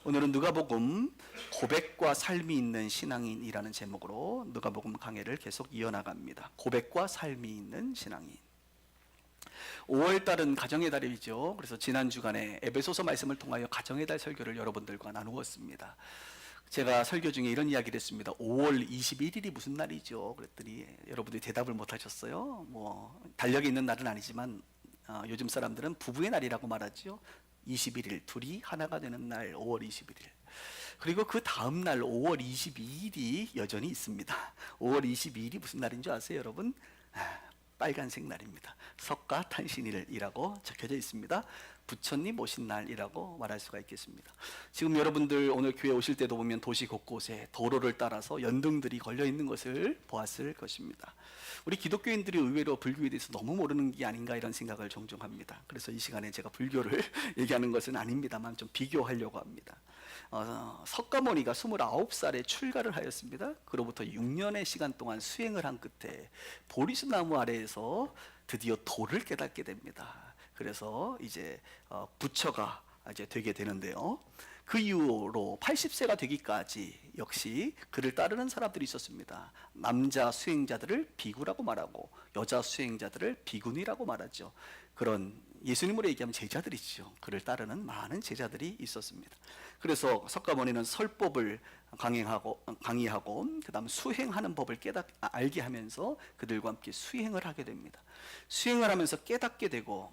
오늘은 누가복음 고백과 삶이 있는 신앙인이라는 제목으로 누가복음 강해를 계속 이어나갑니다. 고백과 삶이 있는 신앙인. 5월달은 가정의 달이죠. 그래서 지난 주간에 에베소서 말씀을 통하여 가정의 달 설교를 여러분들과 나누었습니다. 제가 설교 중에 이런 이야기를 했습니다. 5월 21일이 무슨 날이죠? 그랬더니 여러분들이 대답을 못 하셨어요. 달력이 있는 날은 아니지만 요즘 사람들은 부부의 날이라고 말하죠. 21일, 둘이 하나가 되는 날 5월 21일. 그리고 그 다음 날 5월 22일이 여전히 있습니다. 5월 22일이 무슨 날인 줄 아세요, 여러분? 빨간색 날입니다. 석가탄신일이라고 적혀져 있습니다. 부처님 오신 날이라고 말할 수가 있겠습니다. 지금 여러분들 오늘 교회 오실 때도 보면 도시 곳곳에 도로를 따라서 연등들이 걸려 있는 것을 보았을 것입니다. 우리 기독교인들이 의외로 불교에 대해서 너무 모르는 게 아닌가 이런 생각을 종종 합니다. 그래서 이 시간에 제가 불교를 얘기하는 것은 아닙니다만 좀 비교하려고 합니다. 석가모니가 29살에 출가를 하였습니다. 그로부터 6년의 시간 동안 수행을 한 끝에 보리수나무 아래에서 드디어 도를 깨닫게 됩니다. 그래서 이제 부처가 이제 되게 되는데요. 그 이후로 80세가 되기까지 역시 그를 따르는 사람들이 있었습니다. 남자 수행자들을 비구라고 말하고 여자 수행자들을 비구니라고 말하죠. 그런 예수님으로 얘기하면 제자들이죠. 그를 따르는 많은 제자들이 있었습니다. 그래서 석가모니는 설법을 강의하고 그 다음 수행하는 법을 알게 하면서 그들과 함께 수행을 하게 됩니다. 수행을 하면서 깨닫게 되고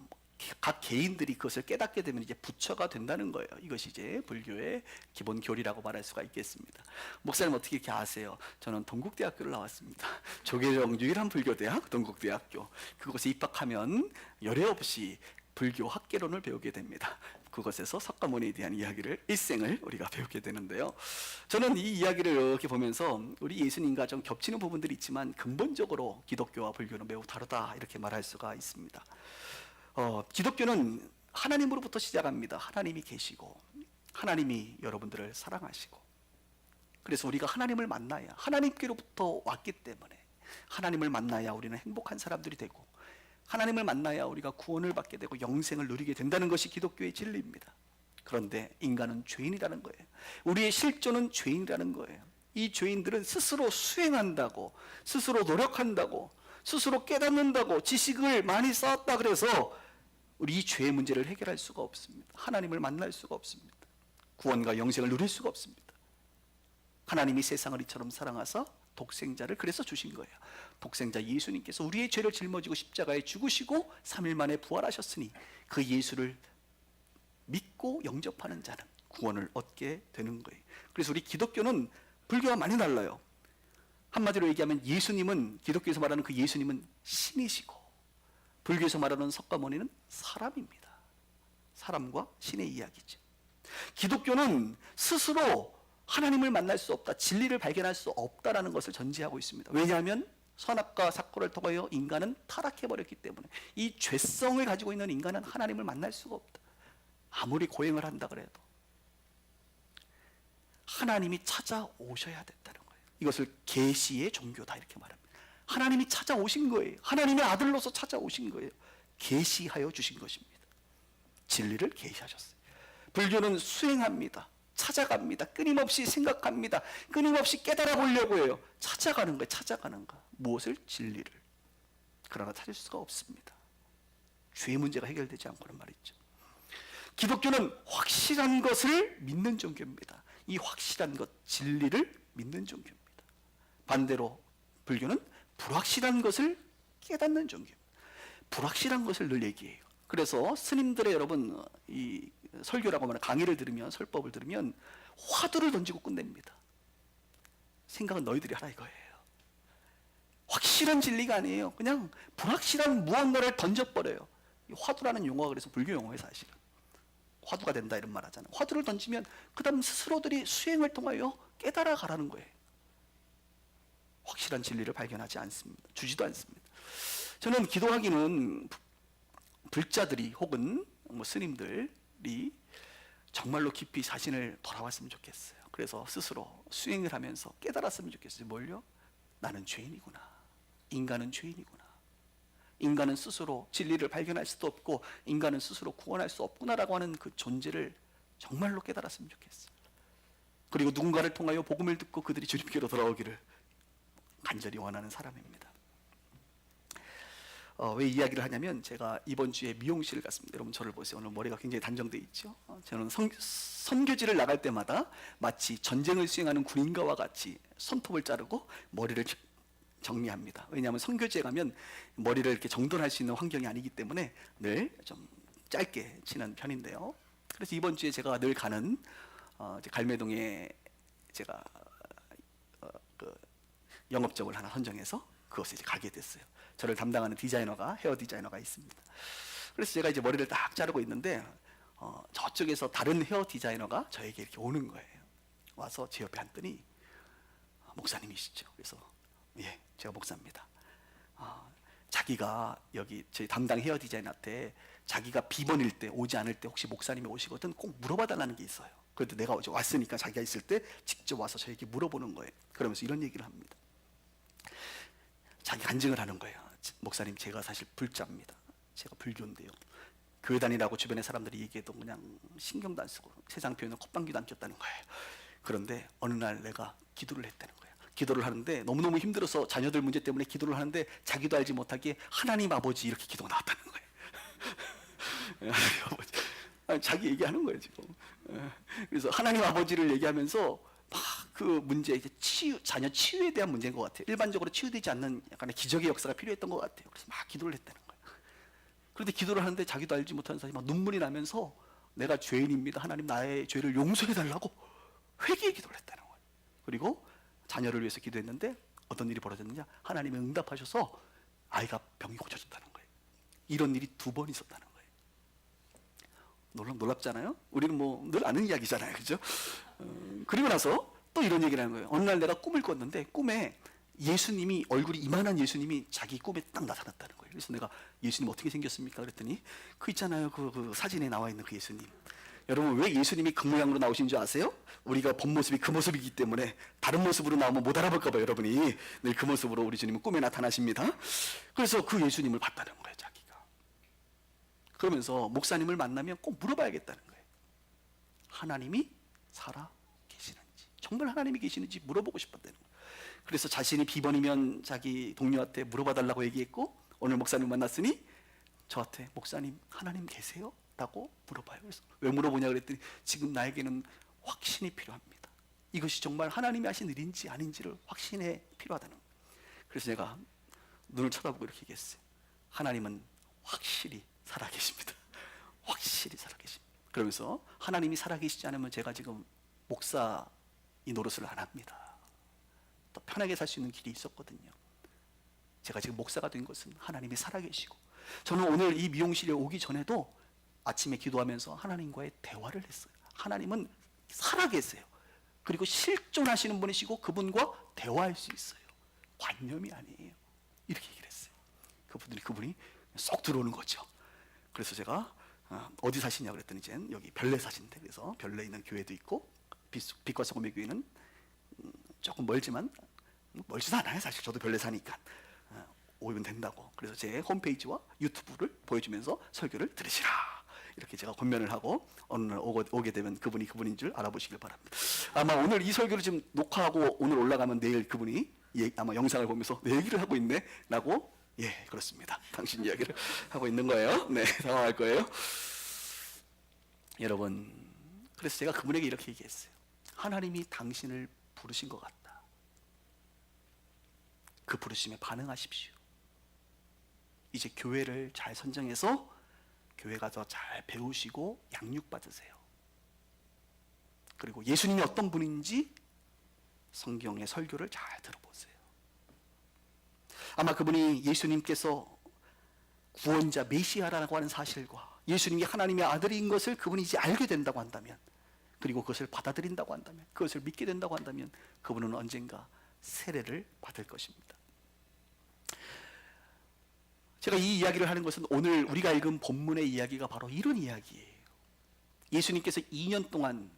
각 개인들이 그것을 깨닫게 되면 이제 부처가 된다는 거예요. 이것이 이제 불교의 기본 교리라고 말할 수가 있겠습니다. 목사님 어떻게 이렇게 아세요? 저는 동국대학교를 나왔습니다. 조계종 유일한 불교대학 동국대학교. 그곳에 입학하면 열애 없이 불교 학계론을 배우게 됩니다. 그것에서 석가모니에 대한 이야기를 일생을 우리가 배우게 되는데요. 저는 이 이야기를 이렇게 보면서 우리 예수님과 좀 겹치는 부분들이 있지만 근본적으로 기독교와 불교는 매우 다르다 이렇게 말할 수가 있습니다. 기독교는 하나님으로부터 시작합니다. 하나님이 계시고 하나님이 여러분들을 사랑하시고 그래서 우리가 하나님을 만나야 하나님께로부터 왔기 때문에 하나님을 만나야 우리는 행복한 사람들이 되고 하나님을 만나야 우리가 구원을 받게 되고 영생을 누리게 된다는 것이 기독교의 진리입니다. 그런데 인간은 죄인이라는 거예요. 우리의 실존은 죄인이라는 거예요. 이 죄인들은 스스로 수행한다고 스스로 노력한다고 스스로 깨닫는다고 지식을 많이 쌓았다 그래서 우리 이 죄의 문제를 해결할 수가 없습니다. 하나님을 만날 수가 없습니다. 구원과 영생을 누릴 수가 없습니다. 하나님이 세상을 이처럼 사랑하사 독생자를 그래서 주신 거예요. 독생자 예수님께서 우리의 죄를 짊어지고 십자가에 죽으시고 3일 만에 부활하셨으니 그 예수를 믿고 영접하는 자는 구원을 얻게 되는 거예요. 그래서 우리 기독교는 불교와 많이 달라요. 한마디로 얘기하면 예수님은 기독교에서 말하는 그 예수님은 신이시고 불교에서 말하는 석가모니는 사람입니다. 사람과 신의 이야기죠. 기독교는 스스로 하나님을 만날 수 없다, 진리를 발견할 수 없다라는 것을 전제하고 있습니다. 왜냐하면 선악과 사고를 통하여 인간은 타락해버렸기 때문에 이 죄성을 가지고 있는 인간은 하나님을 만날 수가 없다. 아무리 고행을 한다 그래도 하나님이 찾아오셔야 된다는 거예요. 이것을 계시의 종교다 이렇게 말합니다. 하나님이 찾아오신 거예요. 하나님의 아들로서 찾아오신 거예요. 계시하여 주신 것입니다. 진리를 계시하셨어요. 불교는 수행합니다. 찾아갑니다. 끊임없이 생각합니다. 끊임없이 깨달아 보려고 해요. 찾아가는 거예요. 찾아가는 거. 무엇을? 진리를. 그러나 찾을 수가 없습니다. 죄의 문제가 해결되지 않고는 말이죠. 기독교는 확실한 것을 믿는 종교입니다. 이 확실한 것, 진리를 믿는 종교입니다. 반대로 불교는 불확실한 것을 깨닫는 종교입니다. 불확실한 것을 늘 얘기해요. 그래서 스님들의 여러분 이 설교라고 하는 강의를 들으면 설법을 들으면 화두를 던지고 끝냅니다. 생각은 너희들이 하라 이거예요. 확실한 진리가 아니에요. 그냥 불확실한 무언가를 던져버려요. 화두라는 용어가 그래서 불교 용어예요. 사실은 화두가 된다 이런 말 하잖아요. 화두를 던지면 그 다음 스스로들이 수행을 통하여 깨달아 가라는 거예요. 확실한 진리를 발견하지 않습니다. 주지도 않습니다. 저는 기도하기는 불자들이 혹은 스님들이 정말로 깊이 자신을 돌아왔으면 좋겠어요. 그래서 스스로 수행을 하면서 깨달았으면 좋겠어요. 뭘요? 나는 죄인이구나. 인간은 죄인이구나. 인간은 스스로 진리를 발견할 수도 없고 인간은 스스로 구원할 수 없구나라고 하는 그 존재를 정말로 깨달았으면 좋겠어요. 그리고 누군가를 통하여 복음을 듣고 그들이 주님께로 돌아오기를 간절히 원하는 사람입니다. 왜 이야기를 하냐면 제가 이번 주에 미용실을 갔습니다. 여러분 저를 보세요. 오늘 머리가 굉장히 단정돼 있죠. 저는 선교지를 나갈 때마다 마치 전쟁을 수행하는 군인과와 같이 손톱을 자르고 머리를 정리합니다. 왜냐하면 선교지에 가면 머리를 이렇게 정돈할 수 있는 환경이 아니기 때문에 늘 좀 짧게 치는 편인데요. 그래서 이번 주에 제가 늘 가는 갈매동에 제가 그 영업적을 하나 선정해서 그곳에 이제 가게 됐어요. 저를 담당하는 디자이너가, 헤어 디자이너가 있습니다. 그래서 제가 이제 머리를 딱 자르고 있는데 저쪽에서 다른 헤어 디자이너가 저에게 이렇게 오는 거예요. 와서 제 옆에 앉더니 목사님이시죠. 그래서 예, 제가 목사입니다. 자기가 여기 저희 담당 헤어 디자이너한테 자기가 비번일 때 오지 않을 때 혹시 목사님이 오시거든 꼭 물어봐 달라는 게 있어요. 그런데 내가 왔으니까 자기가 있을 때 직접 와서 저에게 물어보는 거예요. 그러면서 이런 얘기를 합니다. 자기 간증을 하는 거예요. 목사님, 제가 사실 불자입니다. 제가 불교인데요. 교회 다니라고 주변의 사람들이 얘기해도 그냥 신경도 안 쓰고 세상 표현은 콧방귀도 안 꼈다는 거예요. 그런데 어느 날 내가 기도를 했다는 거예요. 기도를 하는데 너무너무 힘들어서 자녀들 문제 때문에 기도를 하는데 자기도 알지 못하게 하나님 아버지 이렇게 기도가 나왔다는 거예요. 하나님 아버지. 아니, 자기 얘기하는 거예요 지금. 그래서 하나님 아버지를 얘기하면서 막 그 문제, 이제 자녀 치유에 대한 문제인 것 같아요. 일반적으로 치유되지 않는 약간의 기적의 역사가 필요했던 것 같아요. 그래서 막 기도를 했다는 거예요. 그런데 기도를 하는데 자기도 알지 못하는 사람이 막 눈물이 나면서 내가 죄인입니다. 하나님 나의 죄를 용서해 달라고 회개의 기도를 했다는 거예요. 그리고 자녀를 위해서 기도했는데 어떤 일이 벌어졌느냐? 하나님이 응답하셔서 아이가 병이 고쳐졌다는 거예요. 이런 일이 2번 있었다는 거예요. 놀랍잖아요? 우리는 뭐 늘 아는 이야기잖아요. 그죠? 그리고 나서 또 이런 얘기를 하는 거예요. 어느 날 내가 꿈을 꿨는데 꿈에 예수님이, 얼굴이 이만한 예수님이 자기 꿈에 딱 나타났다는 거예요. 그래서 내가 예수님 어떻게 생겼습니까? 그랬더니 그 있잖아요. 그 사진에 나와 있는 그 예수님. 여러분 왜 예수님이 그 모양으로 나오신 줄 아세요? 우리가 본 모습이 그 모습이기 때문에 다른 모습으로 나오면 못 알아볼까 봐요. 여러분이 늘 그 모습으로 우리 주님은 꿈에 나타나십니다. 그래서 그 예수님을 봤다는 거예요. 자기가. 그러면서 목사님을 만나면 꼭 물어봐야겠다는 거예요. 하나님이 살아 계시는지, 정말 하나님이 계시는지 물어보고 싶었다는 거예요. 그래서 자신이 비번이면 자기 동료한테 물어봐 달라고 얘기했고, 오늘 목사님 만났으니 저한테 목사님 하나님 계세요? 라고 물어봐요. 그래서 왜 물어보냐 그랬더니 지금 나에게는 확신이 필요합니다. 이것이 정말 하나님이 하신 일인지 아닌지를 확신해 필요하다는 거예요. 그래서 제가 눈을 쳐다보고 이렇게 얘기했어요. 하나님은 확실히 살아계십니다. 확실히 살아계십니다. 그러면서 하나님이 살아계시지 않으면 제가 지금 목사 이 노릇을 안 합니다. 더 편하게 살 수 있는 길이 있었거든요. 제가 지금 목사가 된 것은 하나님이 살아계시고, 저는 오늘 이 미용실에 오기 전에도 아침에 기도하면서 하나님과의 대화를 했어요. 하나님은 살아계세요. 그리고 실존하시는 분이시고 그분과 대화할 수 있어요. 관념이 아니에요. 이렇게 얘기를 했어요. 그분이 쏙 들어오는 거죠. 그래서 제가 어디 사시냐 그랬더니 이제 여기 별내 사신대. 그래서 별내에 있는 교회도 있고 빛과 소금의 교회는 조금 멀지만 멀지도 않아요. 사실 저도 별내 사니까 오면 된다고. 그래서 제 홈페이지와 유튜브를 보여주면서 설교를 들으시라 이렇게 제가 권면을 하고 어느 날 오게 되면 그분이 그분인 줄 알아보시길 바랍니다. 아마 오늘 이 설교를 지금 녹화하고 오늘 올라가면 내일 그분이 아마 영상을 보면서 내 얘기를 하고 있네 라고, 예 그렇습니다, 당신 이야기를 하고 있는 거예요. 네, 당황할 거예요. 여러분, 그래서 제가 그분에게 이렇게 얘기했어요. 하나님이 당신을 부르신 것 같다. 그 부르심에 반응하십시오. 이제 교회를 잘 선정해서 교회 가서 잘 배우시고 양육받으세요. 그리고 예수님이 어떤 분인지 성경의 설교를 잘 들어보세요. 아마 그분이 예수님께서 구원자 메시아라고 하는 사실과 예수님이 하나님의 아들인 것을 그분이 이제 알게 된다고 한다면, 그리고 그것을 받아들인다고 한다면, 그것을 믿게 된다고 한다면 그분은 언젠가 세례를 받을 것입니다. 제가 이 이야기를 하는 것은 오늘 우리가 읽은 본문의 이야기가 바로 이런 이야기예요. 예수님께서 2년 동안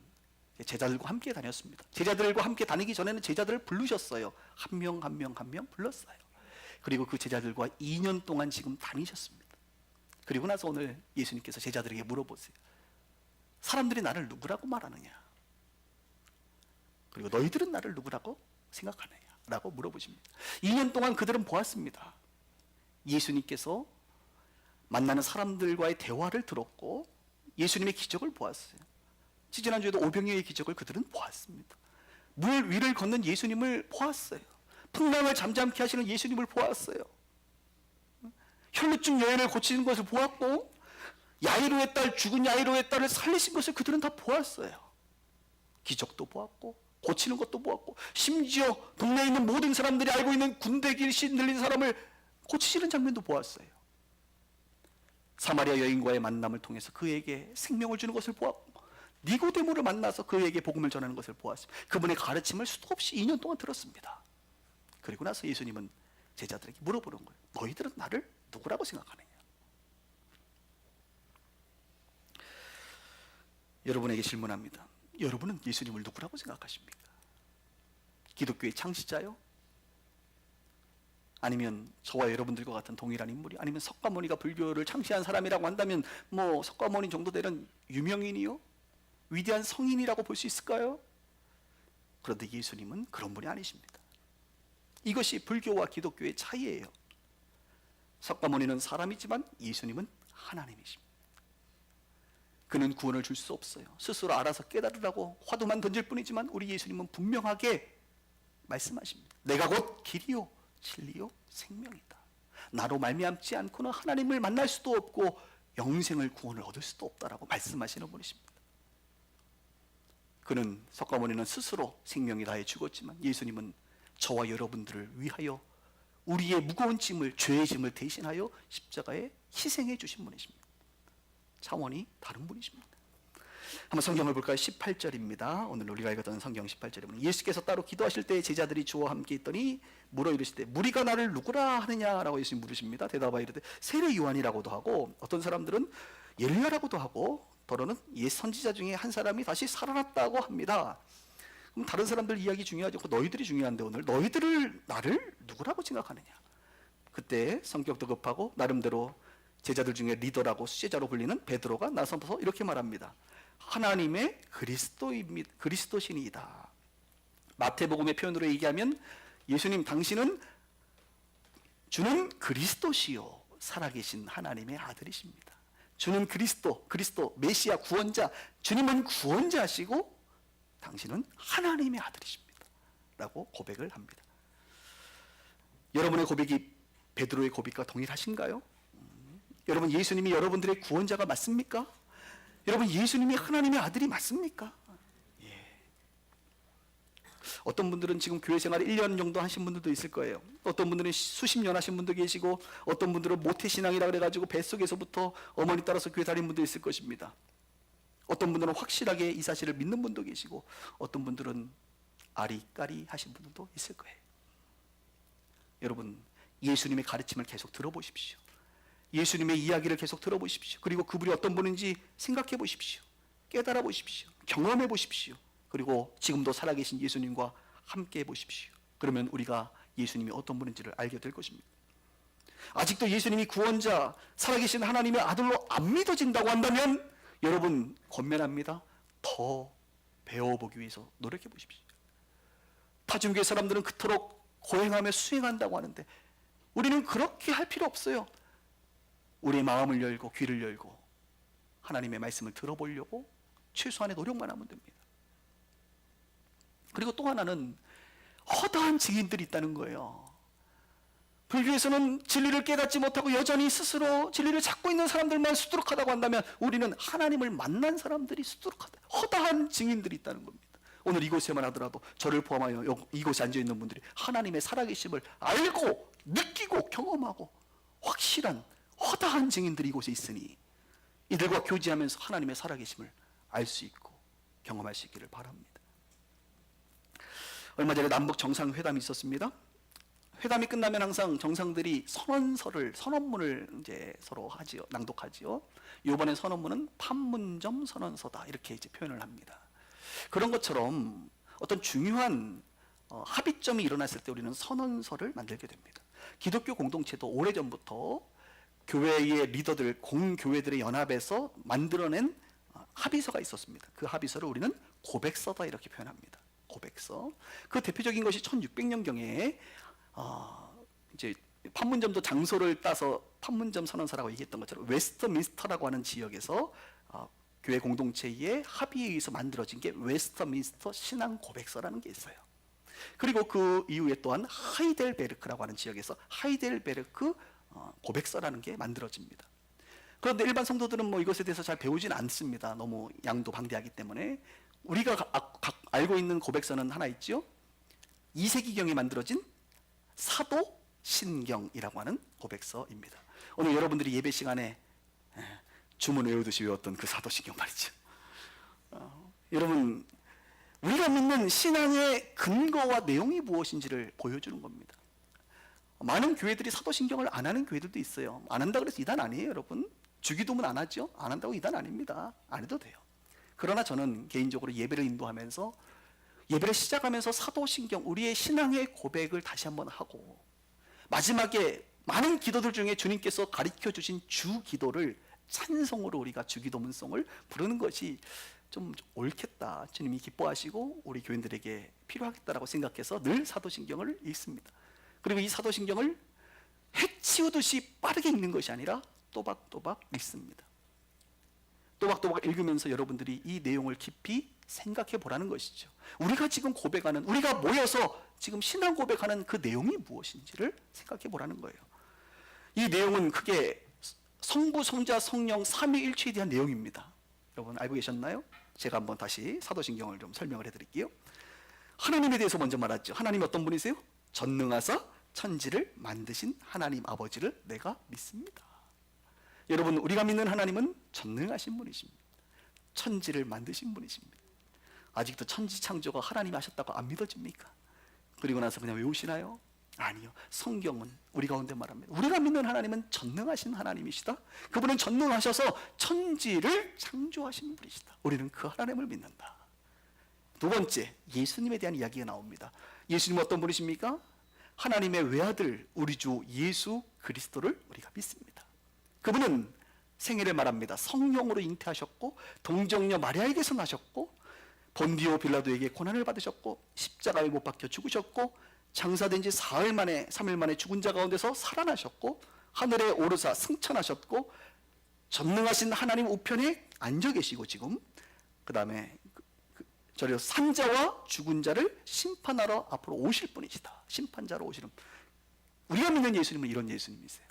제자들과 함께 다녔습니다. 제자들과 함께 다니기 전에는 제자들을 부르셨어요. 한 명 한 명 한 명 불렀어요. 그리고 그 제자들과 2년 동안 지금 다니셨습니다. 그리고 나서 오늘 예수님께서 제자들에게 물어보세요. 사람들이 나를 누구라고 말하느냐? 그리고 너희들은 나를 누구라고 생각하느냐 라고 물어보십니다. 2년 동안 그들은 보았습니다. 예수님께서 만나는 사람들과의 대화를 들었고 예수님의 기적을 보았어요. 지난주에도 오병이어의 기적을 그들은 보았습니다. 물 위를 걷는 예수님을 보았어요. 풍랑을 잠잠케 하시는 예수님을 보았어요. 혈루증 여인을 고치는 것을 보았고 야이로의 딸, 죽은 야이로의 딸을 살리신 것을 그들은 다 보았어요. 기적도 보았고 고치는 것도 보았고 심지어 동네에 있는 모든 사람들이 알고 있는 군대 귀신 들린 사람을 고치시는 장면도 보았어요. 사마리아 여인과의 만남을 통해서 그에게 생명을 주는 것을 보았고 니고데모를 만나서 그에게 복음을 전하는 것을 보았습니다. 그분의 가르침을 수도 없이 2년 동안 들었습니다. 그리고 나서 예수님은 제자들에게 물어보는 거예요. 너희들은 나를 누구라고 생각하느냐? 여러분에게 질문합니다. 여러분은 예수님을 누구라고 생각하십니까? 기독교의 창시자요? 아니면 저와 여러분들과 같은 동일한 인물이? 아니면 석가모니가 불교를 창시한 사람이라고 한다면 뭐 석가모니 정도 되는 유명인이요? 위대한 성인이라고 볼 수 있을까요? 그런데 예수님은 그런 분이 아니십니다. 이것이 불교와 기독교의 차이예요. 석가모니는 사람이지만 예수님은 하나님이십니다. 그는 구원을 줄 수 없어요. 스스로 알아서 깨달으라고 화두만 던질 뿐이지만 우리 예수님은 분명하게 말씀하십니다. 내가 곧 길이요 진리요 생명이다. 나로 말미암지 않고는 하나님을 만날 수도 없고 영생을 구원을 얻을 수도 없다라고 말씀하시는 분이십니다. 그는 석가모니는 스스로 생명이 다해 죽었지만 예수님은 저와 여러분들을 위하여 우리의 무거운 짐을, 죄의 짐을 대신하여 십자가에 희생해 주신 분이십니다. 차원이 다른 분이십니다. 한번 성경을 볼까요? 18절입니다. 오늘 우리가 읽었던 성경 18절입니다. 예수께서 따로 기도하실 때 제자들이 주와 함께 있더니 물어 이르시되 무리가 나를 누구라 하느냐라고 예수님 물으십니다. 대답하여 이르되 세례 요한이라고도 하고 어떤 사람들은 엘리야라고도 하고 더러는 옛 선지자 중에 한 사람이 다시 살아났다고 합니다. 그럼 다른 사람들 이야기 중요하지 않고 너희들이 중요한데 오늘 너희들을 나를 누구라고 생각하느냐? 그때 성격도 급하고 나름대로 제자들 중에 리더라고 수제자로 불리는 베드로가 나서서 이렇게 말합니다. 하나님의 그리스도신이다. 마태복음의 표현으로 얘기하면 예수님 당신은 주는 그리스도시요 살아계신 하나님의 아들이십니다. 주는 그리스도 메시아 구원자, 주님은 구원자시고 당신은 하나님의 아들이십니다 라고 고백을 합니다. 여러분의 고백이 베드로의 고백과 동일하신가요? 여러분 예수님이 여러분들의 구원자가 맞습니까? 여러분 예수님이 하나님의 아들이 맞습니까? 예. 어떤 분들은 지금 교회 생활 1년 정도 하신 분들도 있을 거예요. 어떤 분들은 수십 년 하신 분도 계시고 어떤 분들은 모태신앙이라 그래가지고 뱃속에서부터 어머니 따라서 교회 다닌 분도 있을 것입니다. 어떤 분들은 확실하게 이 사실을 믿는 분도 계시고 어떤 분들은 아리까리 하신 분들도 있을 거예요. 여러분 예수님의 가르침을 계속 들어보십시오. 예수님의 이야기를 계속 들어보십시오. 그리고 그분이 어떤 분인지 생각해 보십시오. 깨달아 보십시오. 경험해 보십시오. 그리고 지금도 살아계신 예수님과 함께 해 보십시오. 그러면 우리가 예수님이 어떤 분인지를 알게 될 것입니다. 아직도 예수님이 구원자, 살아계신 하나님의 아들로 안 믿어진다고 한다면 여러분 권면합니다. 더 배워보기 위해서 노력해 보십시오. 타중교회 사람들은 그토록 고행하며 수행한다고 하는데 우리는 그렇게 할 필요 없어요. 우리의 마음을 열고 귀를 열고 하나님의 말씀을 들어보려고 최소한의 노력만 하면 됩니다. 그리고 또 하나는 허다한 증인들이 있다는 거예요. 불교에서는 진리를 깨닫지 못하고 여전히 스스로 진리를 찾고 있는 사람들만 수두룩하다고 한다면 우리는 하나님을 만난 사람들이 수두룩하다. 허다한 증인들이 있다는 겁니다. 오늘 이곳에만 하더라도 저를 포함하여 이곳에 앉아있는 분들이 하나님의 살아계심을 알고 느끼고 경험하고 확실한 허다한 증인들이 이곳에 있으니 이들과 교제하면서 하나님의 살아계심을 알 수 있고 경험할 수 있기를 바랍니다. 얼마 전에 남북 정상회담이 있었습니다. 회담이 끝나면 항상 정상들이 선언문을 이제 서로 하지요, 낭독하지요. 이번에 선언문은 판문점 선언서다 이렇게 이제 표현을 합니다. 그런 것처럼 어떤 중요한 합의점이 일어났을 때 우리는 선언서를 만들게 됩니다. 기독교 공동체도 오래전부터 교회의 리더들, 공교회들의 연합에서 만들어낸 합의서가 있었습니다. 그 합의서를 우리는 고백서다 이렇게 표현합니다. 고백서. 그 대표적인 것이 1600년경에 이제 판문점도 장소를 따서 판문점 선언서라고 얘기했던 것처럼 웨스트민스터라고 하는 지역에서 교회 공동체의 합의에 의해서 만들어진 게 웨스트민스터 신앙 고백서라는 게 있어요. 그리고 그 이후에 또한 하이델베르크라고 하는 지역에서 하이델베르크 고백서라는 게 만들어집니다. 그런데 일반 성도들은 뭐 이것에 대해서 잘 배우진 않습니다. 너무 양도 방대하기 때문에. 우리가 알고 있는 고백서는 하나 있죠. 2세기경에 만들어진 사도신경이라고 하는 고백서입니다. 오늘 여러분들이 예배 시간에 주문 외우듯이 외웠던 그 사도신경 말이죠. 여러분, 우리가 믿는 신앙의 근거와 내용이 무엇인지를 보여주는 겁니다. 많은 교회들이 사도신경을 안 하는 교회들도 있어요. 안 한다 그래서 이단 아니에요, 여러분. 주기도문 안 하죠? 안 한다고 이단 아닙니다. 안 해도 돼요. 그러나 저는 개인적으로 예배를 인도하면서, 예배를 시작하면서 사도신경, 우리의 신앙의 고백을 다시 한번 하고, 마지막에 많은 기도들 중에 주님께서 가르쳐 주신 주기도를 찬송으로 우리가 주기도문송을 부르는 것이 좀 옳겠다, 주님이 기뻐하시고 우리 교인들에게 필요하겠다라고 생각해서 늘 사도신경을 읽습니다. 그리고 이 사도신경을 해치우듯이 빠르게 읽는 것이 아니라 또박또박 읽습니다. 또박또박 읽으면서 여러분들이 이 내용을 깊이 생각해 보라는 것이죠. 우리가 지금 고백하는, 우리가 모여서 지금 신앙 고백하는 그 내용이 무엇인지를 생각해 보라는 거예요. 이 내용은 크게 성부, 성자, 성령 삼위일체에 대한 내용입니다. 여러분 알고 계셨나요? 제가 한번 다시 사도신경을 좀 설명을 해드릴게요. 하나님에 대해서 먼저 말하죠. 하나님 어떤 분이세요? 전능하사 천지를 만드신 하나님 아버지를 내가 믿습니다. 여러분, 우리가 믿는 하나님은 전능하신 분이십니다. 천지를 만드신 분이십니다. 아직도 천지 창조가 하나님이 하셨다고 안 믿어집니까? 그리고 나서 그냥 외우시나요? 아니요. 성경은 우리 가운데 말합니다. 우리가 믿는 하나님은 전능하신 하나님이시다. 그분은 전능하셔서 천지를 창조하신 분이시다. 우리는 그 하나님을 믿는다. 두 번째, 예수님에 대한 이야기가 나옵니다. 예수님은 어떤 분이십니까? 하나님의 외아들 우리 주 예수 그리스도를 우리가 믿습니다. 그분은 생애를 말합니다. 성령으로 잉태하셨고 동정녀 마리아에게서 나셨고 본디오 빌라도에게 고난을 받으셨고 십자가에 못 박혀 죽으셨고 장사된 지 3일 만에 죽은 자 가운데서 살아나셨고 하늘에 오르사 승천하셨고 전능하신 하나님 우편에 앉아 계시고 지금 그 다음에 저리로 산자와 죽은 자를 심판하러 앞으로 오실 분이시다. 심판자로 오시는, 우리가 믿는 예수님은 이런 예수님이세요.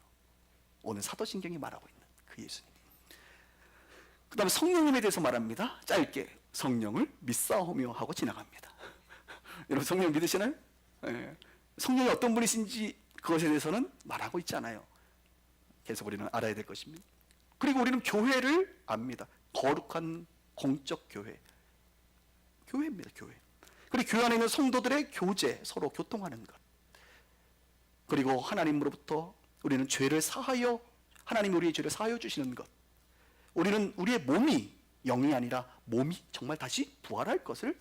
오늘 사도신경이 말하고 있는 그 예수님. 그 다음에 성령님에 대해서 말합니다. 짧게 성령을 믿사오며 하고 지나갑니다. 여러분 성령 믿으시나요? 네. 성령이 어떤 분이신지 그것에 대해서는 말하고 있지 않아요. 계속 우리는 알아야 될 것입니다. 그리고 우리는 교회를 압니다. 거룩한 공적 교회, 교회입니다. 교회. 그리고 교회 안에 있는 성도들의 교제, 서로 교통하는 것. 그리고 하나님으로부터 우리는 죄를 사하여, 하나님이 우리의 죄를 사하여 주시는 것. 우리는 우리의 몸이 영이 아니라 몸이 정말 다시 부활할 것을,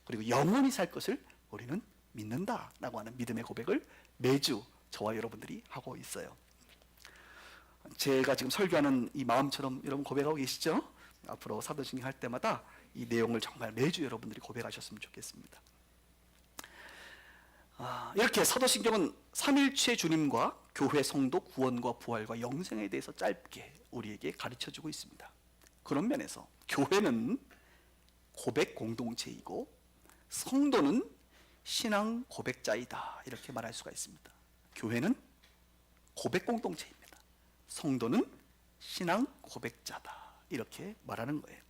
그리고 영원히 살 것을 우리는 믿는다라고 하는 믿음의 고백을 매주 저와 여러분들이 하고 있어요. 제가 지금 설교하는 이 마음처럼 여러분 고백하고 계시죠? 앞으로 사도신경 할 때마다 이 내용을 정말 매주 여러분들이 고백하셨으면 좋겠습니다. 이렇게 사도신경은 삼일체 주님과 교회 성도 구원과 부활과 영생에 대해서 짧게 우리에게 가르쳐주고 있습니다. 그런 면에서 교회는 고백 공동체이고 성도는 신앙 고백자이다, 이렇게 말할 수가 있습니다. 교회는 고백 공동체입니다. 성도는 신앙 고백자다, 이렇게 말하는 거예요.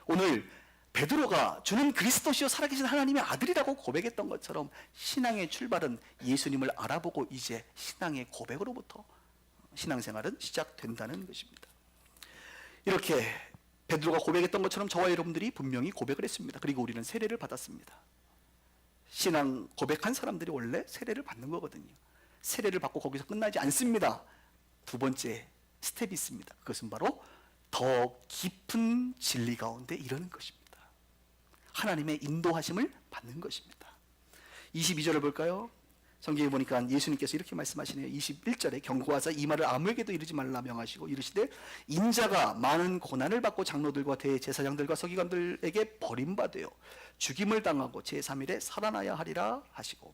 오늘 베드로가 주는 그리스도시요 살아계신 하나님의 아들이라고 고백했던 것처럼 신앙의 출발은 예수님을 알아보고 이제 신앙의 고백으로부터 신앙생활은 시작된다는 것입니다. 이렇게 베드로가 고백했던 것처럼 저와 여러분들이 분명히 고백을 했습니다. 그리고 우리는 세례를 받았습니다. 신앙 고백한 사람들이 원래 세례를 받는 거거든요. 세례를 받고 거기서 끝나지 않습니다. 두 번째 스텝이 있습니다. 그것은 바로 더 깊은 진리 가운데 이르는 것입니다. 하나님의 인도하심을 받는 것입니다. 22절을 볼까요? 성경에 보니까 예수님께서 이렇게 말씀하시네요. 21절에 경고하사 이 말을 아무에게도 이르지 말라 명하시고 이르시되 인자가 많은 고난을 받고 장로들과 대제사장들과 서기관들에게 버림받아요 죽임을 당하고 제3일에 살아나야 하리라 하시고,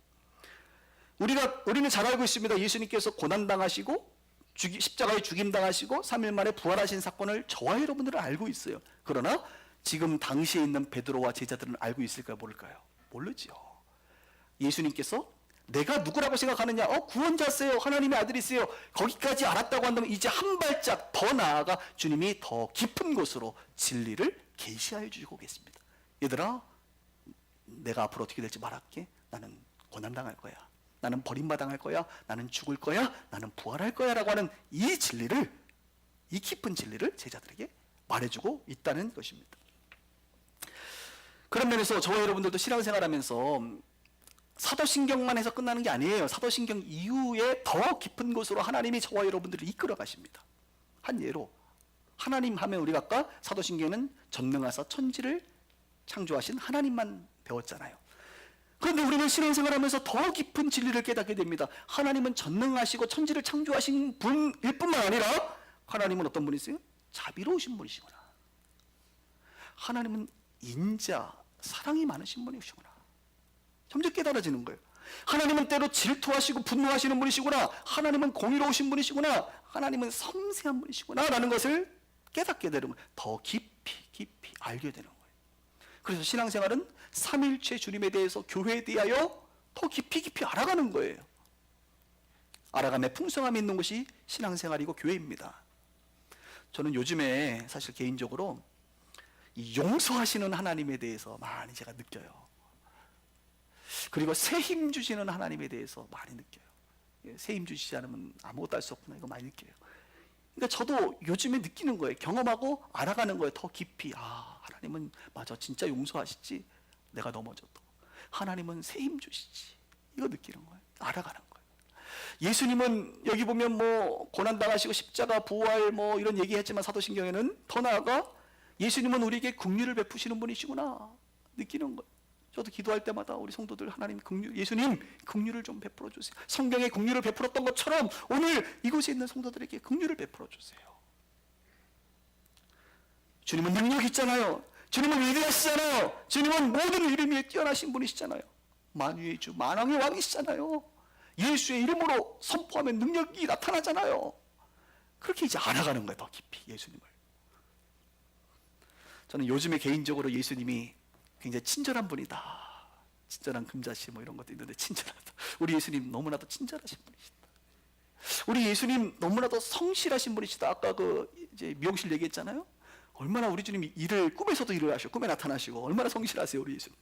우리는 잘 알고 있습니다. 예수님께서 고난 당하시고 십자가에 죽임 당하시고 3일 만에 부활하신 사건을 저와 여러분들은 알고 있어요. 그러나 지금 당시에 있는 베드로와 제자들은 알고 있을까요? 모를까요? 모르죠. 예수님께서 내가 누구라고 생각하느냐? 구원자세요. 하나님의 아들이세요. 거기까지 알았다고 한다면 이제 한 발짝 더 나아가 주님이 더 깊은 곳으로 진리를 계시하여 주시고 계십니다. 얘들아, 내가 앞으로 어떻게 될지 말할게. 나는 고난당할 거야. 나는 버림받아갈 거야. 나는 죽을 거야. 나는 부활할 거야 라고 하는 이 진리를, 이 깊은 진리를 제자들에게 말해주고 있다는 것입니다. 그런 면에서 저와 여러분들도 신앙생활하면서 사도신경만 해서 끝나는 게 아니에요. 사도신경 이후에 더 깊은 곳으로 하나님이 저와 여러분들을 이끌어 가십니다. 한 예로, 하나님 하면 우리가 아까 사도신경은 전능하사 천지를 창조하신 하나님만 배웠잖아요. 그런데 우리는 신앙생활하면서 더 깊은 진리를 깨닫게 됩니다. 하나님은 전능하시고 천지를 창조하신 분일 뿐만 아니라 하나님은 어떤 분이세요? 자비로우신 분이시구나. 하나님은 인자, 사랑이 많으신 분이시구나. 점점 깨달아지는 거예요. 하나님은 때로 질투하시고 분노하시는 분이시구나. 하나님은 공의로우신 분이시구나. 하나님은 섬세한 분이시구나 라는 것을 깨닫게 되는 거예요. 더 깊이 알게 되는 거예요. 그래서 신앙생활은 삼일체 주님에 대해서, 교회에 대하여 더 깊이 알아가는 거예요. 알아감에 풍성함이 있는 것이 신앙생활이고 교회입니다. 저는 요즘에 사실 개인적으로 이 용서하시는 하나님에 대해서 많이 제가 느껴요. 그리고 새 힘 주시는 하나님에 대해서 많이 느껴요. 새 힘 주시지 않으면 아무것도 할 수 없구나, 이거 많이 느껴요. 그러니까 저도 요즘에 느끼는 거예요. 경험하고 알아가는 거예요. 더 깊이. 하나님은 맞아, 진짜 용서하시지. 내가 넘어져도 하나님은 새 힘 주시지. 이거 느끼는 거예요. 알아가는 거예요. 예수님은 여기 보면 뭐 고난 당하시고 십자가 부활 뭐 이런 얘기했지만 사도신경에는 더 나아가 예수님은 우리에게 긍휼을 베푸시는 분이시구나 느끼는 거예요. 저도 기도할 때마다 우리 성도들, 하나님 긍휼, 예수님 긍휼을 좀 베풀어 주세요. 성경에 긍휼을 베풀었던 것처럼 오늘 이곳에 있는 성도들에게 긍휼을 베풀어 주세요. 주님은 능력 있잖아요. 주님은 위대하시잖아요. 주님은 모든 이름 위에 뛰어나신 분이시잖아요. 만유의 주, 만왕의 왕이시잖아요. 예수의 이름으로 선포하면 능력이 나타나잖아요. 그렇게 이제 알아가는 거예요. 더 깊이 예수님을. 저는 요즘에 개인적으로 예수님이 굉장히 친절한 분이다. 친절한 금자씨 뭐 이런 것도 있는데 친절하다. 우리 예수님 너무나도 친절하신 분이시다. 우리 예수님 너무나도 성실하신 분이시다. 아까 이제 미용실 얘기했잖아요. 얼마나 우리 주님이 꿈에서도 일을 하시고 꿈에 나타나시고 얼마나 성실하세요 우리 예수님.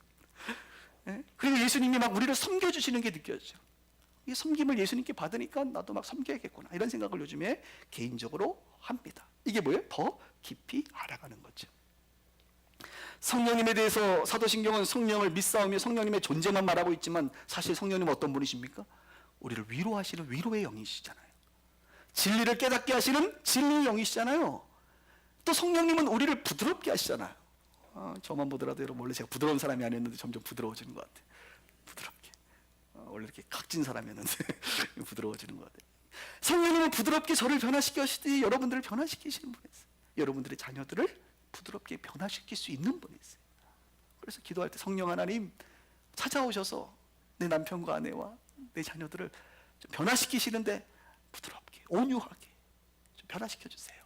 네? 그리고 예수님이 막 우리를 섬겨주시는 게 느껴져요. 이 섬김을 예수님께 받으니까 나도 막 섬겨야겠구나 이런 생각을 요즘에 개인적으로 합니다. 이게 뭐예요? 더 깊이 알아가는 거죠. 성령님에 대해서 사도신경은 성령을 믿사오며 성령님의 존재만 말하고 있지만 사실 성령님은 어떤 분이십니까? 우리를 위로하시는 위로의 영이시잖아요. 진리를 깨닫게 하시는 진리의 영이시잖아요. 또 성령님은 우리를 부드럽게 하시잖아요. 저만 보더라도 여러분 원래 제가 부드러운 사람이 아니었는데 점점 부드러워지는 것 같아요. 부드럽게. 원래 이렇게 각진 사람이었는데 부드러워지는 것 같아요. 성령님은 부드럽게 저를 변화시키시듯이 여러분들을 변화시키시는 분이세요. 여러분들의 자녀들을 부드럽게 변화시킬 수 있는 분이세요. 그래서 기도할 때 성령 하나님 찾아오셔서 내 남편과 아내와 내 자녀들을 좀 변화시키시는데 부드럽게 온유하게 좀 변화시켜 주세요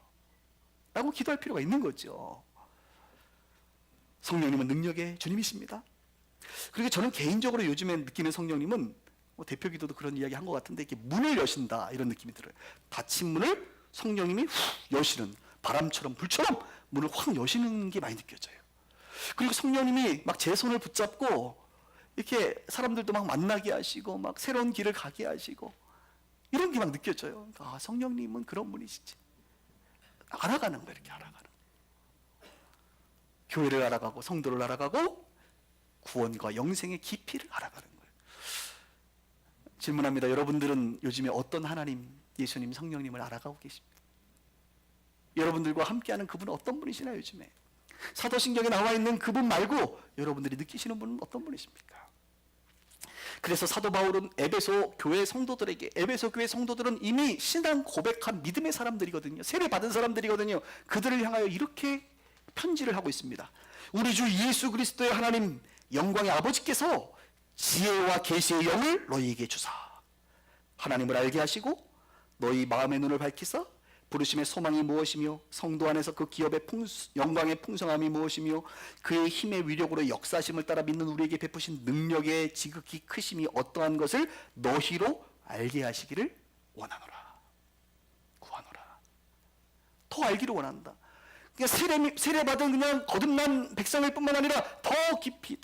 라고 기도할 필요가 있는 거죠. 성령님은 능력의 주님이십니다. 그리고 저는 개인적으로 요즘에 느끼는 성령님은 뭐 대표 기도도 그런 이야기 한 것 같은데 이렇게 문을 여신다 이런 느낌이 들어요. 닫힌 문을 성령님이 훅 여시는, 바람처럼 불처럼 문을 확 여시는 게 많이 느껴져요. 그리고 성령님이 막 제 손을 붙잡고 이렇게 사람들도 막 만나게 하시고 막 새로운 길을 가게 하시고 이런 게 막 느껴져요. 그러니까 성령님은 그런 분이시지. 알아가는 거예요. 이렇게 알아가는 거예요. 교회를 알아가고 성도를 알아가고 구원과 영생의 깊이를 알아가는 거예요. 질문합니다. 여러분들은 요즘에 어떤 하나님, 예수님, 성령님을 알아가고 계십니까? 여러분들과 함께하는 그분은 어떤 분이시나요? 요즘에 사도신경에 나와 있는 그분 말고 여러분들이 느끼시는 분은 어떤 분이십니까? 그래서 사도 바울은 에베소 교회 성도들에게, 에베소 교회 성도들은 이미 신앙 고백한 믿음의 사람들이거든요. 세례 받은 사람들이거든요. 그들을 향하여 이렇게 편지를 하고 있습니다. 우리 주 예수 그리스도의 하나님 영광의 아버지께서 지혜와 계시의 영을 너희에게 주사 하나님을 알게 하시고 너희 마음의 눈을 밝히사 부르심의 소망이 무엇이며 성도 안에서 그 기업의 영광의 풍성함이 무엇이며 그의 힘의 위력으로 역사심을 따라 믿는 우리에게 베푸신 능력의 지극히 크심이 어떠한 것을 너희로 알게 하시기를 원하노라. 구하노라. 더 알기를 원한다. 그냥 세례받은 그냥 거듭난 백성일 뿐만 아니라 더 깊이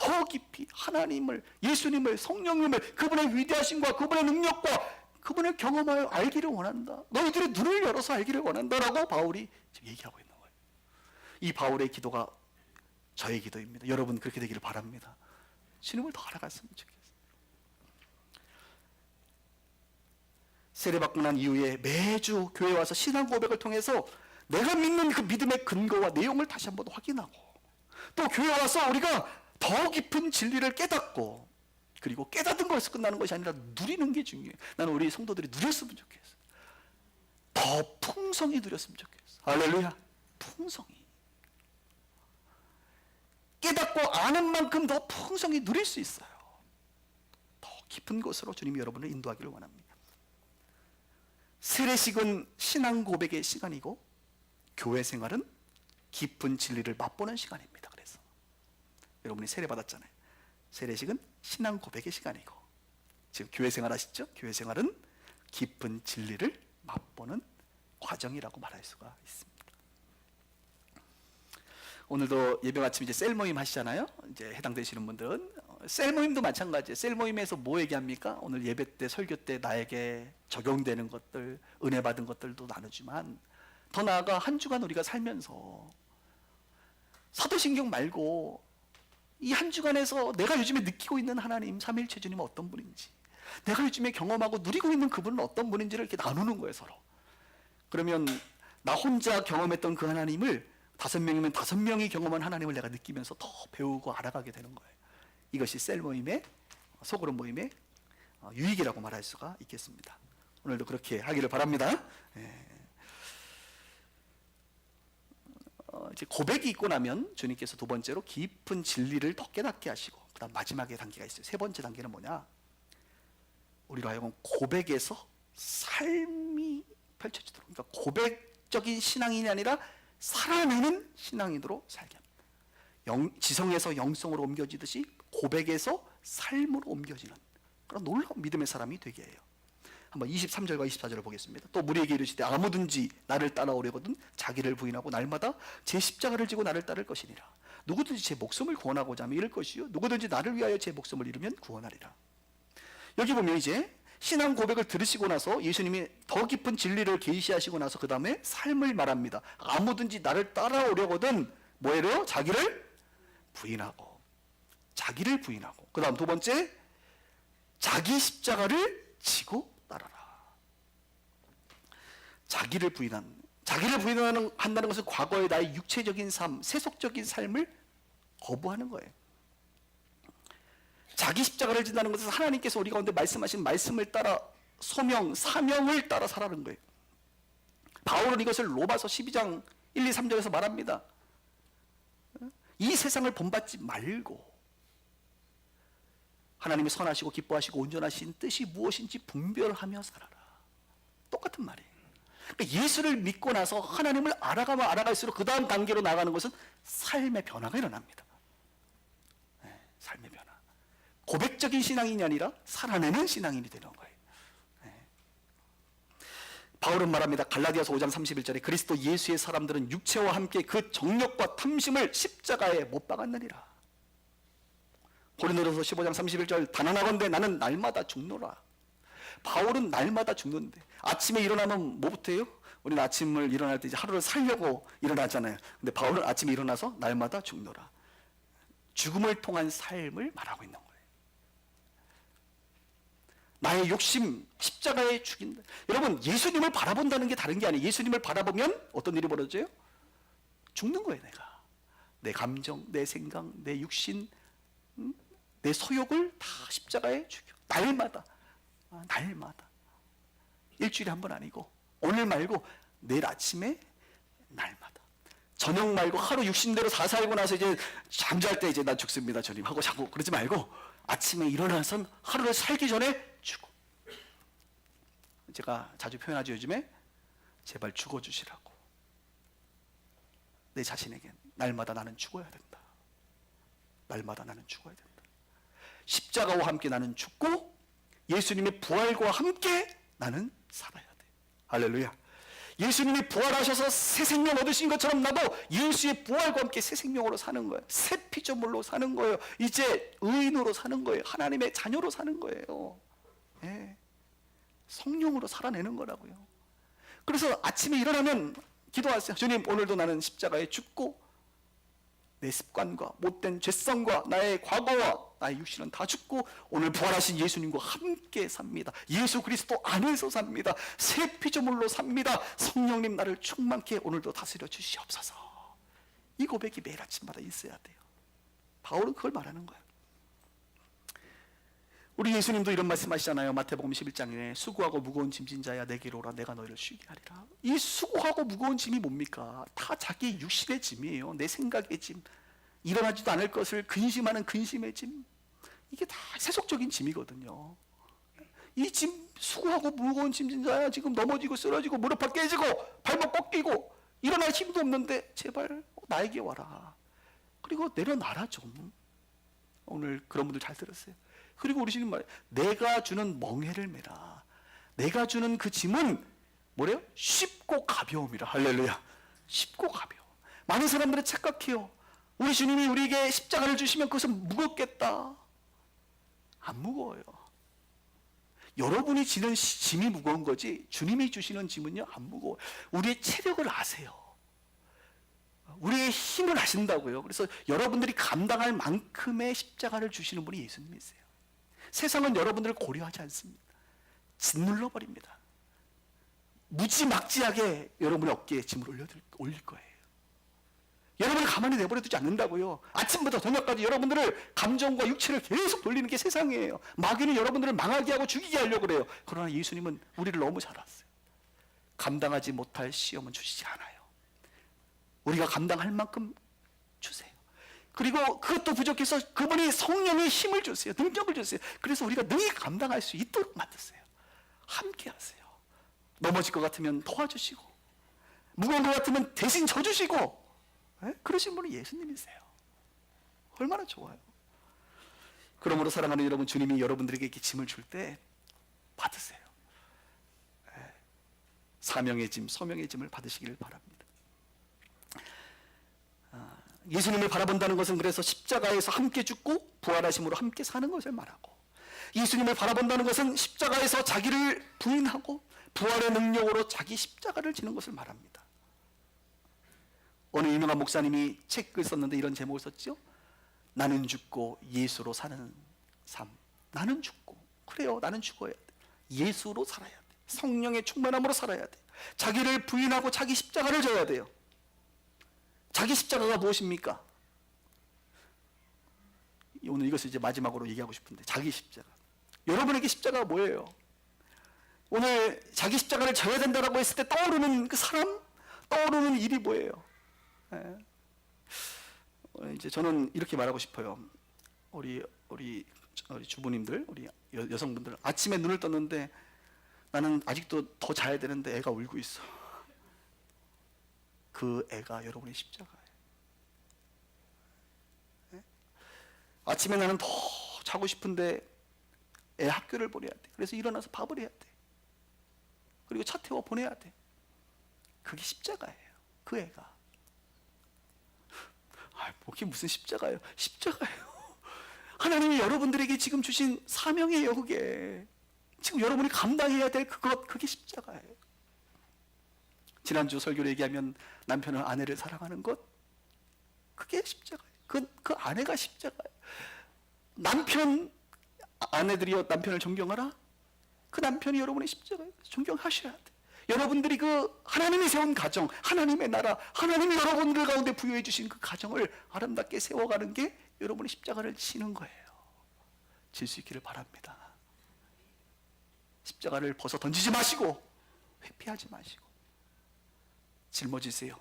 하나님을, 예수님을, 성령님을, 그분의 위대하심과 그분의 능력과 그분을 경험하여 알기를 원한다. 너희들의 눈을 열어서 알기를 원한다라고 바울이 지금 얘기하고 있는 거예요. 이 바울의 기도가 저의 기도입니다. 여러분 그렇게 되기를 바랍니다. 주님을 더 알아갔으면 좋겠어요. 세례받고 난 이후에 매주 교회 와서 신앙 고백을 통해서 내가 믿는 그 믿음의 근거와 내용을 다시 한번 확인하고, 또 교회 와서 우리가 더 깊은 진리를 깨닫고, 그리고 깨닫은 것에서 끝나는 것이 아니라 누리는 게 중요해요. 나는 우리 성도들이 누렸으면 좋겠어요. 더 풍성히 누렸으면 좋겠어요. 할렐루야. 풍성히. 깨닫고 아는 만큼 더 풍성히 누릴 수 있어요. 더 깊은 곳으로 주님이 여러분을 인도하기를 원합니다. 세례식은 신앙 고백의 시간이고 교회 생활은 깊은 진리를 맛보는 시간입니다. 그래서 여러분이 세례 받았잖아요. 세례식은 신앙 고백의 시간이고 지금 교회 생활 하시죠? 교회 생활은 깊은 진리를 맛보는 과정이라고 말할 수가 있습니다. 오늘도 예배 마치면 이제 셀 모임 하시잖아요. 이제 해당되시는 분들은 셀 모임도 마찬가지예요. 셀 모임에서 뭐 얘기합니까? 오늘 예배 때, 설교 때 나에게 적용되는 것들, 은혜 받은 것들도 나누지만 더 나아가 한 주간 우리가 살면서 사도신경 말고 이 한 주간에서 내가 요즘에 느끼고 있는 하나님 삼위일체 주님은 어떤 분인지, 내가 요즘에 경험하고 누리고 있는 그분은 어떤 분인지를 이렇게 나누는 거예요, 서로. 그러면 나 혼자 경험했던 그 하나님을 5명이면 5명이 경험한 하나님을 내가 느끼면서 더 배우고 알아가게 되는 거예요. 이것이 셀 모임의, 소그룹 모임의 유익이라고 말할 수가 있겠습니다. 오늘도 그렇게 하기를 바랍니다. 이제 고백이 있고 나면 주님께서 두 번째로 깊은 진리를 더 깨닫게 하시고, 그 다음 마지막에 단계가 있어요. 세 번째 단계는 뭐냐? 우리로 하여금 고백에서 삶이 펼쳐지도록, 그러니까 고백적인 신앙인이 아니라 살아내는 신앙인으로 살게 합니다. 지성에서 영성으로 옮겨지듯이 고백에서 삶으로 옮겨지는 그런 놀라운 믿음의 사람이 되게 해요. 한번 23절과 24절을 보겠습니다. 또 무리에게 이르시되 아무든지 나를 따라오려거든 자기를 부인하고 날마다 제 십자가를 지고 나를 따를 것이니라. 누구든지 제 목숨을 구원하고자 하면 잃을 것이요 누구든지 나를 위하여 제 목숨을 잃으면 구원하리라. 여기 보면 이제 신앙 고백을 들으시고 나서 예수님이 더 깊은 진리를 계시하시고 나서 그 다음에 삶을 말합니다. 아무든지 나를 따라오려거든 뭐예요? 자기를 부인하고, 자기를 부인하고, 그 다음 두 번째 자기 십자가를 지고 따라라. 자기를 부인한다는 것은 과거의 나의 육체적인 삶, 세속적인 삶을 거부하는 거예요. 자기 십자가를 진다는 것은 하나님께서 우리 가운데 말씀하신 말씀을 따라 소명, 사명을 따라 살아가는 거예요. 바울은 이것을 로마서 12장 1, 2, 3절에서 말합니다. 이 세상을 본받지 말고 하나님이 선하시고 기뻐하시고 온전하신 뜻이 무엇인지 분별하며 살아라. 똑같은 말이에요. 그러니까 예수를 믿고 나서 하나님을 알아가면 알아갈수록 그 다음 단계로 나가는 것은 삶의 변화가 일어납니다. 삶의 변화. 고백적인 신앙인이 아니라 살아내는 신앙인이 되는 거예요. 바울은 말합니다. 갈라디아서 5장 31절에 그리스도 예수의 사람들은 육체와 함께 그 정욕과 탐심을 십자가에 못 박았느니라. 고린도전서 15장 31절 단 하나건대 나는 날마다 죽노라. 바울은 날마다 죽는데 아침에 일어나면 뭐부터 해요? 우리는 아침을 일어날 때 이제 하루를 살려고 일어나잖아요. 근데 바울은 아침에 일어나서 날마다 죽노라. 죽음을 통한 삶을 말하고 있는 거예요. 나의 욕심 십자가에 죽인다. 여러분 예수님을 바라본다는 게 다른 게 아니에요. 예수님을 바라보면 어떤 일이 벌어져요? 죽는 거예요. 내가 내 감정, 내 생각, 내 육신, 내 소욕을 다 십자가에 죽여. 날마다. 날마다. 일주일에 한 번 아니고 오늘 말고 내일 아침에 날마다. 저녁 말고 하루 육신대로 다 살고 나서 이제 잠잘 때 이제 난 죽습니다 주님 하고 자고 그러지 말고 아침에 일어나선 하루를 살기 전에 죽어. 제가 자주 표현하죠 요즘에. 제발 죽어주시라고. 내 자신에게 날마다 나는 죽어야 된다. 날마다 나는 죽어야 된다. 십자가와 함께 나는 죽고 예수님의 부활과 함께 나는 살아야 돼. 할렐루야. 예수님이 부활하셔서 새 생명 얻으신 것처럼 나도 예수의 부활과 함께 새 생명으로 사는 거예요. 새 피조물로 사는 거예요. 이제 의인으로 사는 거예요. 하나님의 자녀로 사는 거예요. 예. 성령으로 살아내는 거라고요. 그래서 아침에 일어나면 기도하세요. 주님, 오늘도 나는 십자가에 죽고 내 습관과 못된 죄성과 나의 과거와 나의 육신은 다 죽고 오늘 부활하신 예수님과 함께 삽니다. 예수 그리스도 안에서 삽니다. 새 피조물로 삽니다. 성령님 나를 충만케 오늘도 다스려 주시옵소서. 이 고백이 매일 아침마다 있어야 돼요. 바울은 그걸 말하는 거예요. 우리 예수님도 이런 말씀하시잖아요. 마태복음 11장에 수고하고 무거운 짐진 자야 내게로 오라 내가 너희를 쉬게 하리라. 이 수고하고 무거운 짐이 뭡니까? 다 자기 육신의 짐이에요. 내 생각의 짐, 일어나지도 않을 것을 근심하는 근심의 짐. 이게 다 세속적인 짐이거든요. 이 짐, 수고하고 무거운 짐진 자야 지금 넘어지고 쓰러지고 무릎 깨지고 발목 꺾이고 일어날 힘도 없는데 제발 나에게 와라. 그리고 내려놔라 좀. 오늘 그런 분들 잘 들었어요. 그리고 우리 주님 말해, 내가 주는 멍에를 메라. 내가 주는 그 짐은 뭐래요? 쉽고 가벼움이라. 할렐루야. 쉽고 가벼움. 많은 사람들은 착각해요. 우리 주님이 우리에게 십자가를 주시면 그것은 무겁겠다. 안 무거워요. 여러분이 지는 짐이 무거운 거지 주님이 주시는 짐은요 안 무거워요. 우리의 체력을 아세요. 우리의 힘을 아신다고요. 그래서 여러분들이 감당할 만큼의 십자가를 주시는 분이 예수님이세요. 세상은 여러분들을 고려하지 않습니다. 짓눌러 버립니다. 무지막지하게 여러분의 어깨에 짐을 올릴 거예요. 여러분을 가만히 내버려 두지 않는다고요. 아침부터 저녁까지 여러분들을 감정과 육체를 계속 돌리는 게 세상이에요. 마귀는 여러분들을 망하게 하고 죽이게 하려고 그래요. 그러나 예수님은 우리를 너무 잘 아세요. 감당하지 못할 시험은 주시지 않아요. 우리가 감당할 만큼 주세요. 그리고 그것도 부족해서 그분이 성령의 힘을 주세요. 능력을 주세요. 그래서 우리가 능히 감당할 수 있도록 만드세요. 함께 하세요. 넘어질 것 같으면 도와주시고 무거운 것 같으면 대신 져주시고 그러신 분이 예수님이세요. 얼마나 좋아요. 그러므로 사랑하는 여러분, 주님이 여러분들에게 이렇게 짐을 줄 때 받으세요. 사명의 짐, 소명의 짐을 받으시기를 바랍니다. 예수님을 바라본다는 것은 그래서 십자가에서 함께 죽고 부활하심으로 함께 사는 것을 말하고, 예수님을 바라본다는 것은 십자가에서 자기를 부인하고 부활의 능력으로 자기 십자가를 지는 것을 말합니다. 어느 유명한 목사님이 책을 썼는데 이런 제목을 썼죠. 나는 죽고 예수로 사는 삶. 나는 죽고, 그래요, 나는 죽어야 돼. 예수로 살아야 돼. 성령의 충만함으로 살아야 돼. 자기를 부인하고 자기 십자가를 져야 돼요. 자기 십자가가 무엇입니까? 오늘 이것을 이제 마지막으로 얘기하고 싶은데, 자기 십자가. 여러분에게 십자가가 뭐예요? 오늘 자기 십자가를 져야 된다고 했을 때 떠오르는 그 사람, 떠오르는 일이 뭐예요? 이제 저는 이렇게 말하고 싶어요. 우리 주부님들, 우리 여성분들, 아침에 눈을 떴는데 나는 아직도 더 자야 되는데 애가 울고 있어. 그 애가 여러분의 십자가예요. 아침에 나는 더 자고 싶은데 애 학교를 보내야 돼. 그래서 일어나서 밥을 해야 돼. 그리고 차 태워 보내야 돼. 그게 십자가예요. 그 애가. 그게 무슨 십자가예요? 십자가예요. 하나님이 여러분들에게 지금 주신 사명이에요. 그게 지금 여러분이 감당해야 될 그게 십자가예요. 지난주 설교를 얘기하면 남편은 아내를 사랑하는 것, 그게 십자가예요. 그 아내가 십자가예요. 아내들이여 남편을 존경하라. 그 남편이 여러분의 십자가예요. 존경하셔야 돼. 여러분들이 그 하나님이 세운 가정, 하나님의 나라, 하나님이 여러분들 가운데 부여해 주신 그 가정을 아름답게 세워가는 게 여러분의 십자가를 지는 거예요. 질 수 있기를 바랍니다. 십자가를 벗어 던지지 마시고 회피하지 마시고 짊어지세요.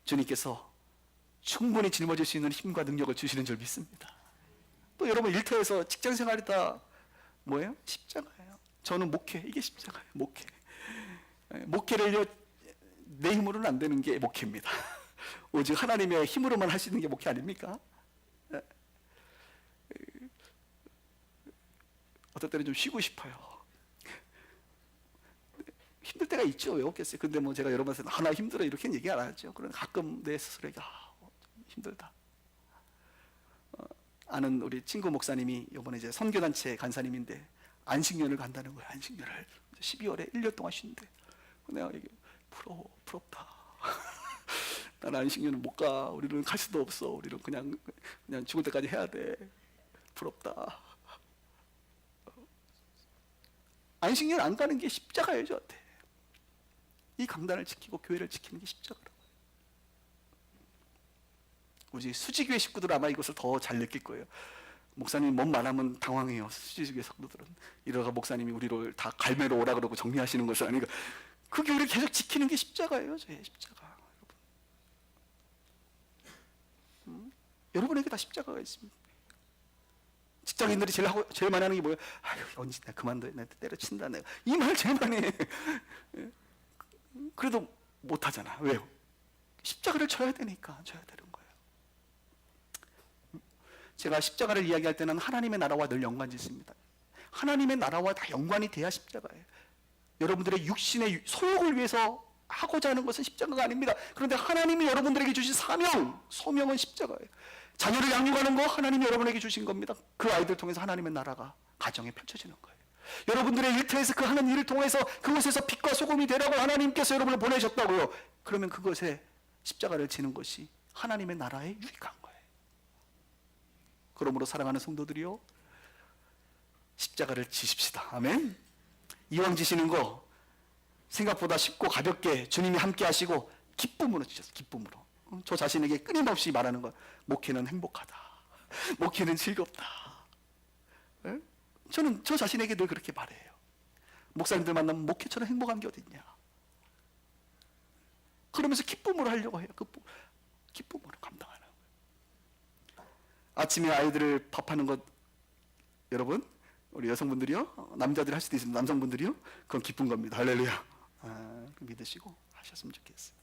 주님께서 충분히 짊어질 수 있는 힘과 능력을 주시는 줄 믿습니다. 또 여러분 일터에서 직장생활이다 뭐예요? 십자가예요. 저는 목회, 이게 십자가예요. 목회. 목회를요 내 힘으로는 안 되는 게 목회입니다. 오직 하나님의 힘으로만 할 수 있는 게 목회 아닙니까? 어떨 때는 좀 쉬고 싶어요. 힘들 때가 있죠. 왜 없겠어요? 근데 뭐 제가 여러분한테 하나 힘들어 이렇게 얘기 안 하죠. 그러나 가끔 내 스스로에게 힘들다. 아는 우리 친구 목사님이 이번에 이제 선교단체 간사님인데 안식년을 간다는 거예요. 안식년을 12월에 1년 동안 쉰대. 내가 이게 부럽다. 난 안식년은 못 가. 우리는 갈 수도 없어. 우리는 그냥 죽을 때까지 해야 돼. 부럽다. 안식년 안 가는 게 십자가예요, 저한테. 이 강단을 지키고 교회를 지키는 게 십자가라고요. 우리 수지교회 식구들은 아마 이것을 더 잘 느낄 거예요. 목사님 몸 말하면 당황해요. 수지교회 성도들은. 이러가 목사님이 우리를 다 갈매로 오라 그러고 정리하시는 것은 아니고 그 교회를 계속 지키는 게 십자가예요, 저의 십자가. 여러분에게 다 십자가가 있습니다. 직장인들이 제일 많이 하는 게 뭐예요? 아유, 언제 내가 그만둬. 내가 때려친다. 내가. 이 말 제일 많이 해. 그래도 못하잖아. 왜요? 십자가를 져야 되니까 져야 되는 거예요. 제가 십자가를 이야기할 때는 하나님의 나라와 늘 연관이 있습니다. 하나님의 나라와 다 연관이 돼야 십자가예요. 여러분들의 육신의 소욕을 위해서 하고자 하는 것은 십자가가 아닙니다. 그런데 하나님이 여러분들에게 주신 사명, 소명은 십자가예요. 자녀를 양육하는 거 하나님이 여러분에게 주신 겁니다. 그 아이들 통해서 하나님의 나라가 가정에 펼쳐지는 거예요. 여러분들의 일터에서 그 하는 일을 통해서 그곳에서 빛과 소금이 되라고 하나님께서 여러분을 보내셨다고요. 그러면 그것에 십자가를 지는 것이 하나님의 나라에 유익한 거예요. 그러므로 사랑하는 성도들이요, 십자가를 지십시다. 아멘. 이왕 지시는 거 생각보다 쉽고 가볍게 주님이 함께 하시고 기쁨으로 지셨어요. 기쁨으로. 저 자신에게 끊임없이 말하는 거, 목회는 행복하다. 목회는 즐겁다. 네? 저는 저 자신에게 늘 그렇게 말해요. 목사님들 만나면 목회처럼 행복한 게 어딨냐. 그러면서 기쁨으로 하려고 해요. 기쁨으로 감당하는 거예요. 아침에 아이들을 밥하는 것, 여러분, 우리 여성분들이요, 남자들이 할 수도 있습니다. 남성분들이요, 그건 기쁜 겁니다. 할렐루야. 믿으시고 하셨으면 좋겠어요.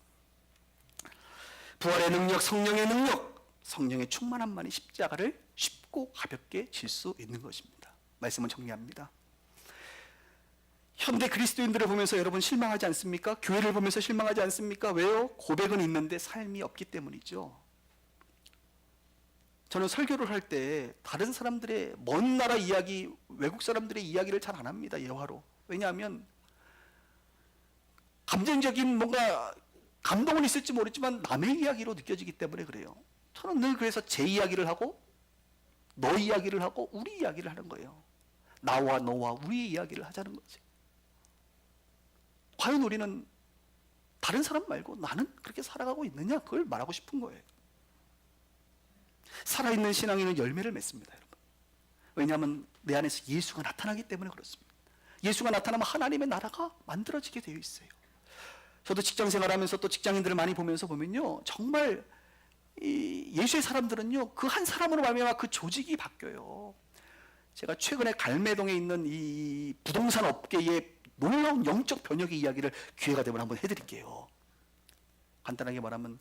부활의 능력, 성령의 능력, 성령의 충만함만이 십자가를 쉽고 가볍게 질 수 있는 것입니다. 말씀을 정리합니다. 현대 그리스도인들을 보면서 여러분 실망하지 않습니까? 교회를 보면서 실망하지 않습니까? 왜요? 고백은 있는데 삶이 없기 때문이죠. 저는 설교를 할 때 다른 사람들의 먼 나라 이야기, 외국 사람들의 이야기를 잘 안 합니다. 예화로. 왜냐하면 감정적인 뭔가 감동은 있을지 모르지만 남의 이야기로 느껴지기 때문에 그래요. 저는 늘 그래서 제 이야기를 하고 너 이야기를 하고 우리 이야기를 하는 거예요. 나와 너와 우리의 이야기를 하자는 거지. 과연 우리는 다른 사람 말고 나는 그렇게 살아가고 있느냐? 그걸 말하고 싶은 거예요. 살아있는 신앙인은 열매를 맺습니다, 여러분. 왜냐하면 내 안에서 예수가 나타나기 때문에 그렇습니다. 예수가 나타나면 하나님의 나라가 만들어지게 되어 있어요. 저도 직장 생활하면서 또 직장인들을 많이 보면요, 정말 이 예수의 사람들은요, 그 한 사람으로 말미암아 그 조직이 바뀌어요. 제가 최근에 갈매동에 있는 이 부동산 업계의 놀라운 영적 변혁의 이야기를 기회가 되면 한번 해드릴게요. 간단하게 말하면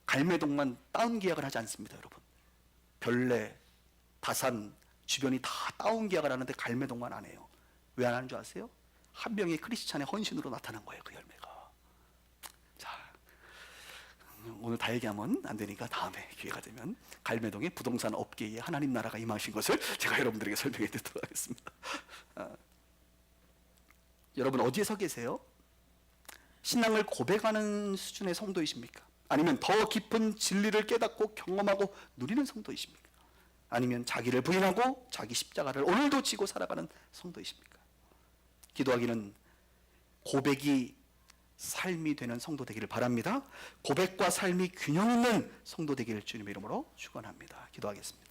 갈매동만 다운 계약을 하지 않습니다, 여러분. 별내, 다산, 주변이 다 다운 계약을 하는데 갈매동만 안 해요. 왜 안 하는 줄 아세요? 한 명의 크리스찬의 헌신으로 나타난 거예요, 그 열매가. 자, 오늘 다 얘기하면 안 되니까 다음에 기회가 되면 갈매동의 부동산 업계에 하나님 나라가 임하신 것을 제가 여러분들에게 설명해 드리도록 하겠습니다. 여러분 어디에 서 계세요? 신앙을 고백하는 수준의 성도이십니까? 아니면 더 깊은 진리를 깨닫고 경험하고 누리는 성도이십니까? 아니면 자기를 부인하고 자기 십자가를 오늘도 지고 살아가는 성도이십니까? 기도하기는 고백이 삶이 되는 성도 되기를 바랍니다. 고백과 삶이 균형 있는 성도 되기를 주님의 이름으로 축원합니다. 기도하겠습니다.